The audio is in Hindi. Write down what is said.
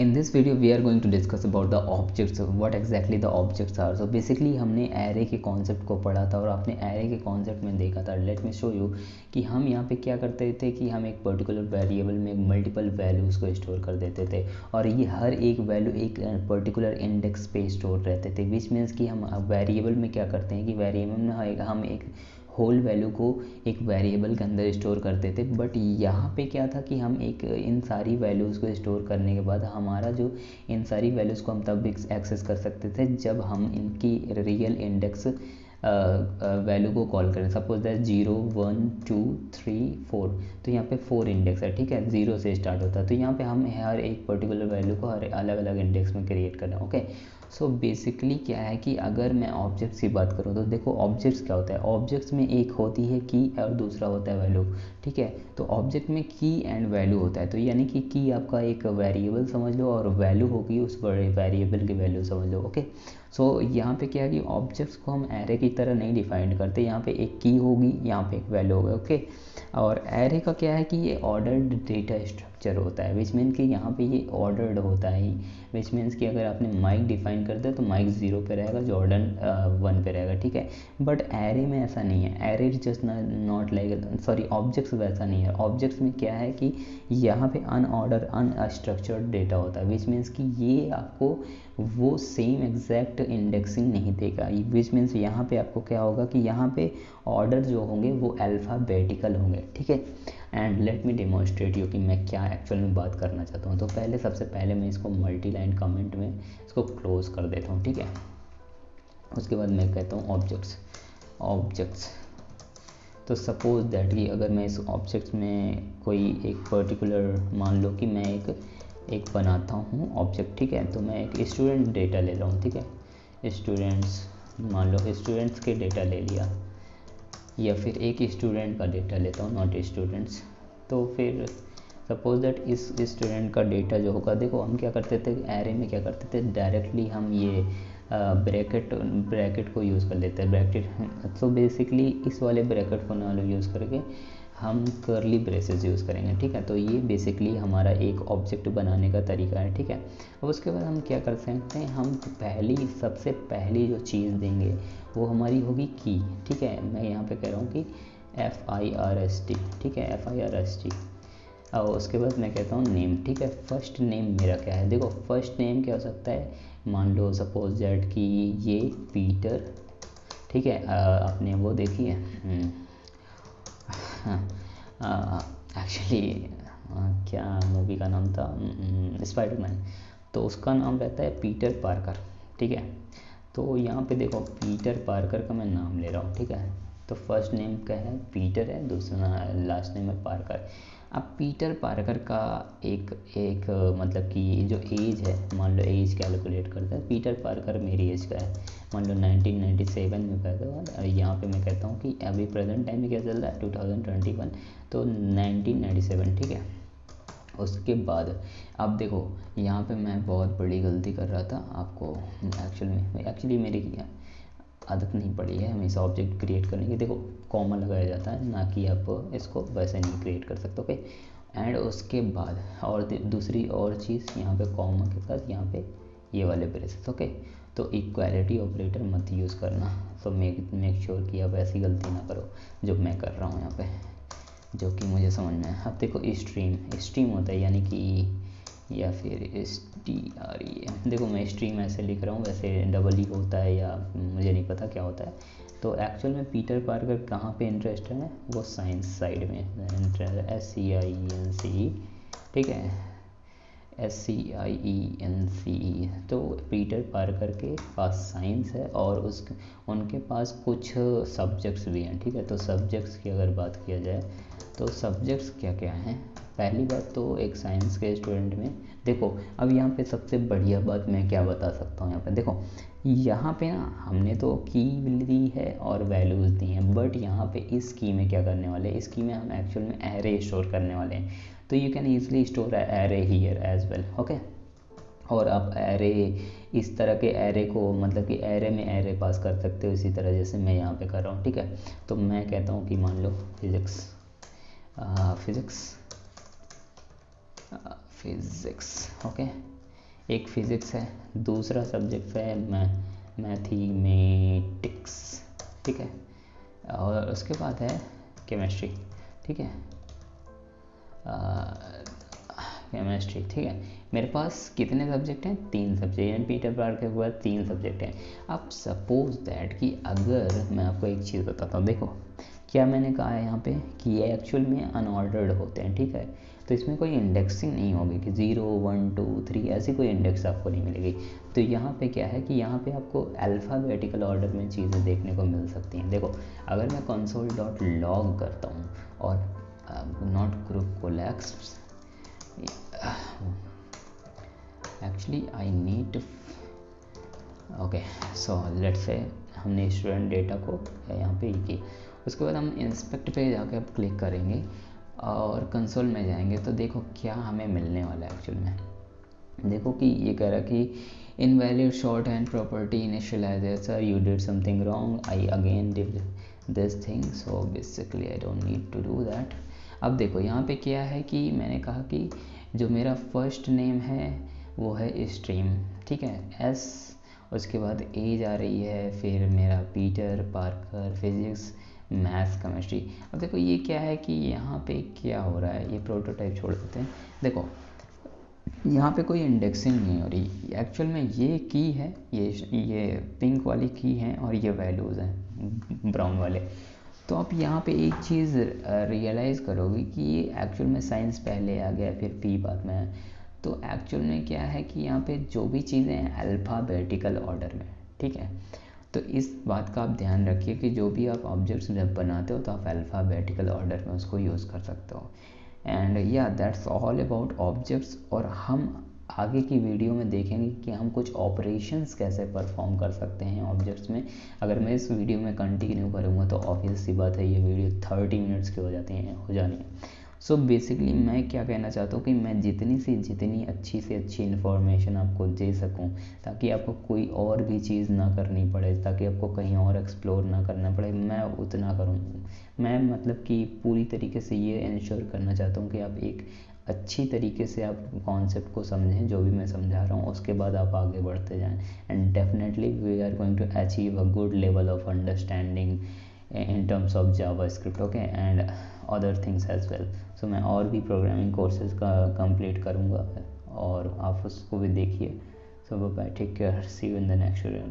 In this video we are going to discuss about the objects, what exactly the objects are. So basically हमने एरे के कॉन्सेप्ट को पढ़ा था और आपने एरे के कॉन्सेप्ट में देखा था, लेट मी शो यू कि हम यहाँ पे क्या करते थे कि हम एक पर्टिकुलर वेरिएबल में मल्टीपल वैल्यूज़ को स्टोर कर देते थे और ये हर एक वैल्यू एक पर्टिकुलर इंडेक्स पे स्टोर रहते थे, विच मीन्स कि हम वेरिएबल में क्या करते हैं कि वेरिएबल में हम एक होल वैल्यू को एक वेरिएबल के अंदर स्टोर करते थे। बट यहाँ पे क्या था कि हम एक इन सारी वैल्यूज़ को स्टोर करने के बाद हमारा जो इन सारी वैल्यूज़ को हम तब एक्सेस कर सकते थे जब हम इनकी रियल इंडेक्स वैल्यू को कॉल करें। सपोज दैट 0 1 2 3 4, तो यहाँ पे 4 इंडेक्स है, ठीक है, 0 से स्टार्ट होता है। तो यहाँ पे हम हर एक पर्टिकुलर वैल्यू को हर अलग अलग इंडेक्स में क्रिएट कर रहे हैं। ओके, सो बेसिकली क्या है कि अगर मैं ऑब्जेक्ट्स की बात करूँ तो देखो ऑब्जेक्ट्स क्या होता है, ऑब्जेक्ट्स में एक होती है की और दूसरा होता है वैल्यू, ठीक है। तो ऑब्जेक्ट में की एंड वैल्यू होता है, तो यानी कि की आपका एक वेरिएबल समझ लो और वैल्यू होगी उस वेरिएबल की वैल्यू समझ लो। ओके, सो यहाँ पे क्या है कि ऑब्जेक्ट्स को हम एरे की तरह नहीं डिफाइन करते, यहाँ पे एक की होगी, यहाँ पे एक वैल्यू होगा। ओके, और एरे का क्या है कि ये ऑर्डर्ड डेटा स्ट्रक्चर होता है, विच मीन कि यहाँ पे ये ऑर्डर्ड होता है, विच मीन्स कि अगर आपने माइक डिफाइन कर दिया तो माइक 0 पे रहेगा, जॉर्डन 1 पे रहेगा, ठीक है। बट एरे में ऐसा नहीं है, array just not like, sorry objects वैसा नहीं है। ऑब्जेक्ट्स में क्या है कि यहाँ पे अनऑर्डर अनस्ट्रक्चर्ड डेटा होता है, विच मीन्स कि ये आपको वो सेम एग्जैक्ट इंडेक्सिंग नहीं देगा, विच मीन्स यहाँ पे आपको क्या होगा कि यहाँ पे ऑर्डर जो होंगे वो अल्फ़ाबेटिकल होंगे, ठीक है। And let me demonstrate you कि मैं क्या एक्चुअल में बात करना चाहता हूँ। तो सबसे पहले मैं इसको मल्टी लाइन कमेंट में इसको क्लोज कर देता हूँ, ठीक है। उसके बाद मैं कहता हूँ ऑब्जेक्ट्स। तो सपोज दैट कि अगर मैं इस ऑब्जेक्ट्स में कोई एक पर्टिकुलर, मान लो कि मैं एक बनाता हूँ ऑब्जेक्ट, ठीक है। तो मैं एक स्टूडेंट डेटा ले रहा हूँ, ठीक है, स्टूडेंट्स, मान लो स्टूडेंट्स के डेटा ले लिया, या फिर एक स्टूडेंट का डेटा लेता हूँ, नॉट स्टूडेंट्स। तो फिर सपोज दैट इस स्टूडेंट का डेटा जो होगा, देखो हम क्या करते थे एरे में, क्या करते थे डायरेक्टली हम ये ब्रैकेट को यूज़ कर लेते हैं, ब्रैकेट। तो बेसिकली इस वाले ब्रैकेट को ना यूज़ करके हम कर्ली ब्रेसेस यूज़ करेंगे, ठीक है। तो ये बेसिकली हमारा एक ऑब्जेक्ट बनाने का तरीका है, ठीक है। अब उसके बाद हम क्या कर सकते हैं, हम सबसे पहली जो चीज़ देंगे वो हमारी होगी की, ठीक है। मैं यहाँ पे कह रहा हूँ कि FIRST, ठीक है, FIRST। और उसके बाद मैं कहता हूँ नेम, ठीक है। फर्स्ट नेम मेरा क्या है, देखो फर्स्ट नेम क्या हो सकता है, मान लो सपोज दैट कि ये पीटर, ठीक है। आपने वो देखी है एक्चुअली क्या मूवी का नाम था, स्पाइडरमैन, तो उसका नाम रहता है पीटर पार्कर, ठीक है। तो यहाँ पे देखो पीटर पार्कर का मैं नाम ले रहा हूँ, ठीक है। तो फर्स्ट नेम क्या है, पीटर है, दूसरा लास्ट नेम है पार्कर। अब पीटर पार्कर का एक मतलब कि जो एज है, मान लो एज कैलकुलेट करता है, पीटर पार्कर मेरी एज का है, मान लो 1997 में पैदा हुआ। यहाँ पे मैं कहता हूँ कि अभी प्रेजेंट टाइम में क्या चल रहा है 2021, तो 1997, ठीक है। उसके बाद अब देखो यहाँ पे मैं बहुत बड़ी गलती कर रहा था, आपको एक्चुअली मेरी आदत नहीं पड़ी है हमेशा ऑब्जेक्ट क्रिएट करने की। देखो कॉमा लगाया जाता है, ना कि आप इसको वैसे नहीं क्रिएट कर सकते, ओके। एंड उसके बाद और दूसरी और चीज़, यहाँ पे कॉमा के साथ यहाँ पे ये वाले ब्रेसेस, ओके। तो इक्वालिटी ऑपरेटर मत यूज़ करना, तो मेक श्योर कि आप ऐसी गलती ना करो जो मैं कर रहा हूँ यहाँ पे, जो कि मुझे समझ में है। अब देखो स्ट्रीम होता है यानी कि, या फिर STREAM, देखो मैं स्ट्रीम ऐसे लिख रहा हूँ, वैसे डबल ही होता है या मुझे नहीं पता क्या होता है। तो एक्चुअल में पीटर पार्कर कहाँ पे इंटरेस्टेड है, वो साइंस साइड में SCIENCE, ठीक है, SCIENCE। तो पीटर पार्कर के पास साइंस है और उनके पास कुछ सब्जेक्ट्स भी हैं, ठीक है। तो सब्जेक्ट्स की अगर बात किया जाए तो सब्जेक्ट्स क्या क्या हैं, पहली बात तो एक साइंस के स्टूडेंट में, देखो अब यहाँ पे सबसे बढ़िया बात मैं क्या बता सकता हूँ, यहाँ पे देखो, यहाँ पे ना हमने तो की दी है और वैल्यूज़ दी हैं, बट यहाँ पे इस की में क्या करने वाले हैं, इस की में हम एक्चुअल में एरे स्टोर करने वाले हैं। तो you can easily store array here as well, okay. और आप एरे, इस तरह के एरे को मतलब कि एरे में एरे पास कर सकते हो, इसी तरह जैसे मैं यहाँ पे कर रहा हूँ, ठीक है। तो मैं कहता हूँ कि मान लो फिज़िक्स, ओके। एक फिज़िक्स है, दूसरा सब्जेक्ट है मैथमेटिक्स, ठीक है, और उसके बाद है केमिस्ट्री, ठीक है, केमिस्ट्री, ठीक है। मेरे पास कितने सब्जेक्ट हैं? 3 सब्जेक्ट, यानी पीटर पार्कर के बाद 3 सब्जेक्ट हैं। अब सपोज दैट कि अगर मैं आपको एक चीज़ बताता हूँ, देखो क्या मैंने कहा है यहाँ पे कि ये एक्चुअल में अनऑर्डर्ड होते हैं, ठीक है। तो इसमें कोई इंडेक्सिंग नहीं होगी कि 0 1 2 3 ऐसी कोई इंडेक्स आपको नहीं मिलेगी। तो यहाँ पे क्या है कि यहाँ पे आपको अल्फ़ाबेटिकल ऑर्डर में चीज़ें देखने को मिल सकती हैं। देखो अगर मैं console.log करता हूँ और not group collapse, actually I need okay, so let's say हमने स्टूडेंट डेटा को यहाँ पे की, उसके बाद हम इंस्पेक्ट पे जाके अब क्लिक करेंगे और कंसोल में जाएंगे। तो देखो क्या हमें मिलने वाला है एक्चुअल में। देखो कि ये कह रहा कि invalid shorthand property initializer, you did something wrong, I again did this thing, so basically I don't need to do that. अब देखो यहाँ पे क्या है कि मैंने कहा कि जो मेरा फर्स्ट नेम है वो है स्ट्रीम, ठीक है, एस, उसके बाद एज आ रही है, फिर मेरा Peter Parker physics maths chemistry. अब देखो ये क्या है कि यहाँ पे क्या हो रहा है, ये प्रोटोटाइप छोड़ देते हैं। देखो यहाँ पे कोई इंडेक्सिंग नहीं हो रही, एक्चुअल में ये की है, ये पिंक वाली की है और ये वैल्यूज़ हैं ब्राउन वाले। तो आप यहाँ पे एक चीज़ रियलाइज़ करोगे कि ये एक्चुअल में साइंस पहले आ गया फिर पी बाद में है। तो एक्चुअल में क्या है कि यहाँ पे जो भी चीज़ें हैं अल्फ़ाबेटिकल ऑर्डर में, ठीक है। तो इस बात का आप ध्यान रखिए कि जो भी आप ऑब्जेक्ट्स जब बनाते हो तो आप अल्फ़ाबेटिकल ऑर्डर में उसको यूज़ कर सकते हो। एंड या दैट्स ऑल अबाउट ऑब्जेक्ट्स। और हम आगे की वीडियो में देखेंगे कि हम कुछ ऑपरेशंस कैसे परफॉर्म कर सकते हैं ऑब्जेक्ट्स में। अगर मैं इस वीडियो में कंटिन्यू करूँगा तो ऑब्वियस सी बात है ये वीडियो 30 मिनट्स की हो जानी है। सो बेसिकली मैं क्या कहना चाहता हूँ कि मैं जितनी से जितनी अच्छी से अच्छी इन्फॉर्मेशन आपको दे सकूँ ताकि आपको कोई और भी चीज़ ना करनी पड़े, ताकि आपको कहीं और एक्सप्लोर ना करना पड़े, मैं उतना करूँ। मैं मतलब कि पूरी तरीके से ये इंश्योर करना चाहता हूँ कि आप एक अच्छी तरीके से आप कॉन्सेप्ट को समझें जो भी मैं समझा रहा हूँ, उसके बाद आप आगे बढ़ते जाएं। And definitely we are going to achieve a good level of understanding in terms of JavaScript, okay, and other things as well. So मैं और भी प्रोग्रामिंग कोर्सेज का कंप्लीट करूँगा और आप उसको भी देखिए। So bye, take care, see you in the next video.